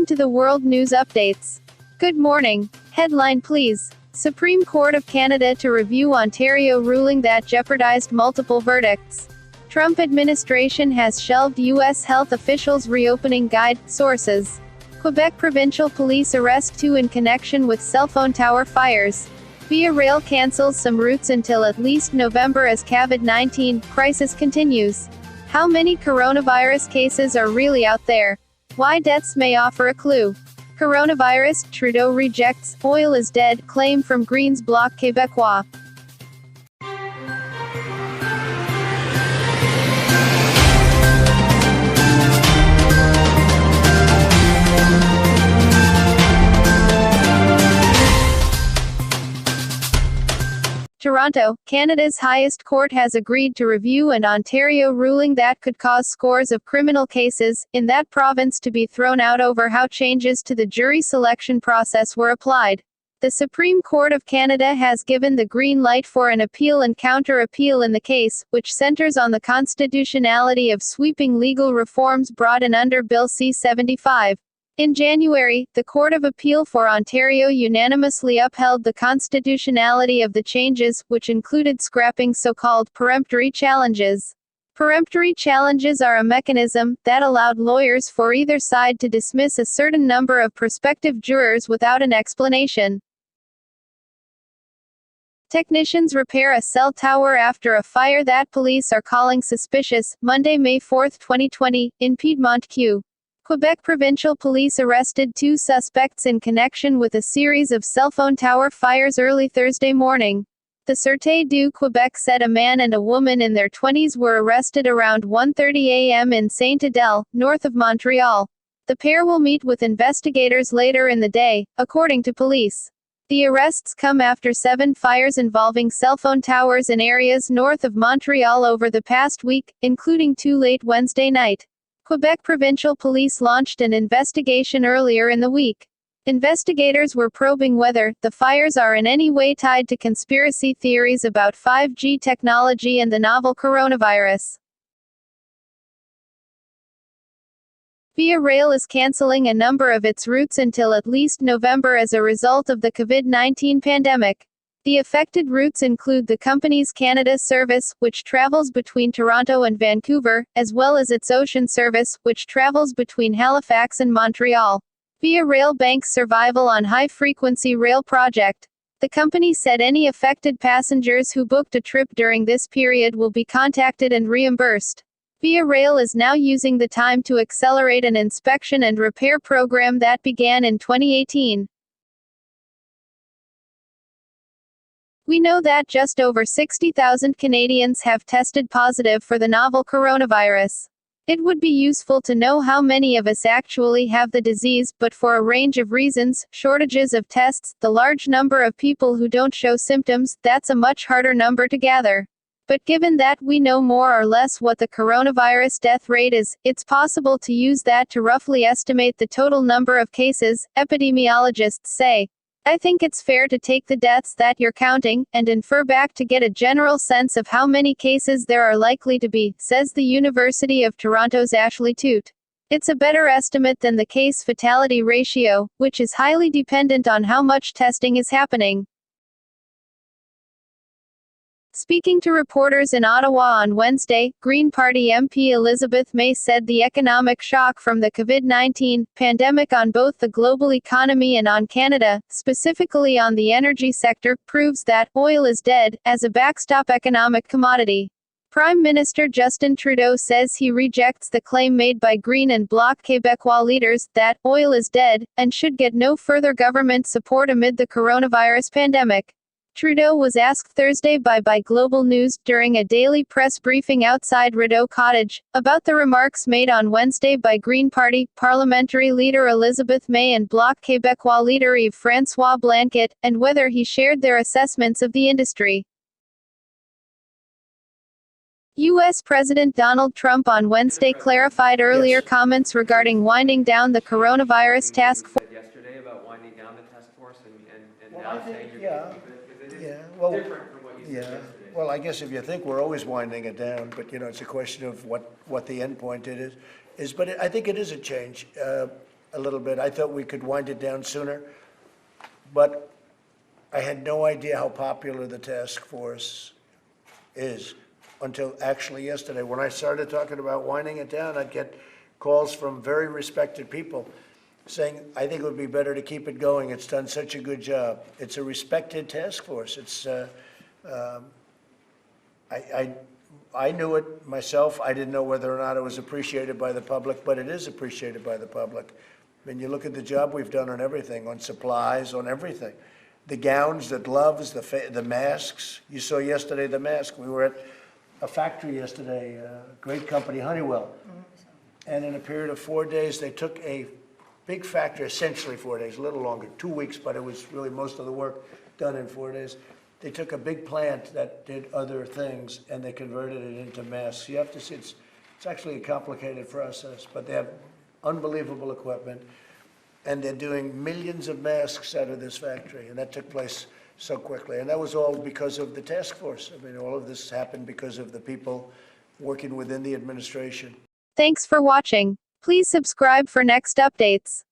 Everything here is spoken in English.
to the World News Updates. Good morning. Headline please. Supreme Court of Canada to review Ontario ruling that jeopardized multiple verdicts. Trump administration has shelved U.S. health officials' reopening guide. Sources. Quebec provincial police arrest 2 in connection with cell phone tower fires. Via Rail cancels some routes until at least November as COVID-19 crisis continues. How many coronavirus cases are really out there? Why deaths may offer a clue. Coronavirus, Trudeau rejects oil is dead claim from Greens Bloc Québécois. Toronto, Canada's highest court has agreed to review an Ontario ruling that could cause scores of criminal cases in that province to be thrown out over how changes to the jury selection process were applied. The Supreme Court of Canada has given the green light for an appeal and counter-appeal in the case, which centers on the constitutionality of sweeping legal reforms brought in under Bill C-75. In January, the Court of Appeal for Ontario unanimously upheld the constitutionality of the changes, which included scrapping so-called peremptory challenges. Peremptory challenges are a mechanism that allowed lawyers for either side to dismiss a certain number of prospective jurors without an explanation. Technicians repair a cell tower after a fire that police are calling suspicious. Monday, May 4, 2020, in Piedmont, Q. Quebec provincial police arrested 2 suspects in connection with a series of cell phone tower fires early Thursday morning. The Sûreté du Québec said a man and a woman in their 20s were arrested around 1:30 a.m. in Saint-Adèle, north of Montreal. The pair will meet with investigators later in the day, according to police. The arrests come after 7 fires involving cell phone towers in areas north of Montreal over the past week, including 2 late Wednesday night. Quebec provincial police launched an investigation earlier in the week. Investigators were probing whether the fires are in any way tied to conspiracy theories about 5G technology and the novel coronavirus. Via Rail is canceling a number of its routes until at least November as a result of the COVID-19 pandemic. The affected routes include the company's Canada service, which travels between Toronto and Vancouver, as well as its ocean service, which travels between Halifax and Montreal. Via Rail banks survival on high-frequency rail project. The company said any affected passengers who booked a trip during this period will be contacted and reimbursed. Via Rail is now using the time to accelerate an inspection and repair program that began in 2018. We know that just over 60,000 Canadians have tested positive for the novel coronavirus. It would be useful to know how many of us actually have the disease, but for a range of reasons, shortages of tests, the large number of people who don't show symptoms, that's a much harder number to gather. But given that we know more or less what the coronavirus death rate is, it's possible to use that to roughly estimate the total number of cases, epidemiologists say. I think it's fair to take the deaths that you're counting, and infer back to get a general sense of how many cases there are likely to be, says the University of Toronto's Ashley Toot. It's a better estimate than the case fatality ratio, which is highly dependent on how much testing is happening. Speaking to reporters in Ottawa on Wednesday, Green Party MP Elizabeth May said the economic shock from the COVID-19 pandemic on both the global economy and on Canada, specifically on the energy sector, proves that oil is dead as a backstop economic commodity. Prime Minister Justin Trudeau says he rejects the claim made by Green and Bloc Québécois leaders that oil is dead and should get no further government support amid the coronavirus pandemic. Trudeau was asked Thursday by Global News, during a daily press briefing outside Rideau Cottage, about the remarks made on Wednesday by Green Party parliamentary leader Elizabeth May and Bloc Québécois leader Yves-François Blanquet, and whether he shared their assessments of the industry. U.S. President Donald Trump on Wednesday clarified earlier comments regarding winding down the coronavirus task force. Yesterday about winding down the task force and Well, now I think, saying you're yeah, going to keep it? Because it is yeah, well, different from what you said yeah. yesterday. Well, I guess if you think we're always winding it down, but it's a question of what the end point it is. But I think it is a change. a little bit. I thought we could wind it down sooner, but I had no idea how popular the task force is until actually yesterday. When I started talking about winding it down, I'd get calls from very respected people saying, I think it would be better to keep it going. It's done such a good job. It's a respected task force. I knew it myself. I didn't know whether or not it was appreciated by the public, but it is appreciated by the public. When you look at the job we've done on everything, on supplies, on everything. The gowns, the gloves, the masks. You saw yesterday the mask. We were at a factory yesterday, a great company, Honeywell. And in a period of 4 days, they took a big factory, essentially 4 days, a little longer, 2 weeks, but it was really most of the work done in 4 days. They took a big plant that did other things and they converted it into masks. You have to see, it's actually a complicated process, but they have unbelievable equipment and they're doing millions of masks out of this factory, and that took place so quickly. And that was all because of the task force. I mean, all of this happened because of the people working within the administration. Thanks for watching. Please subscribe for next updates.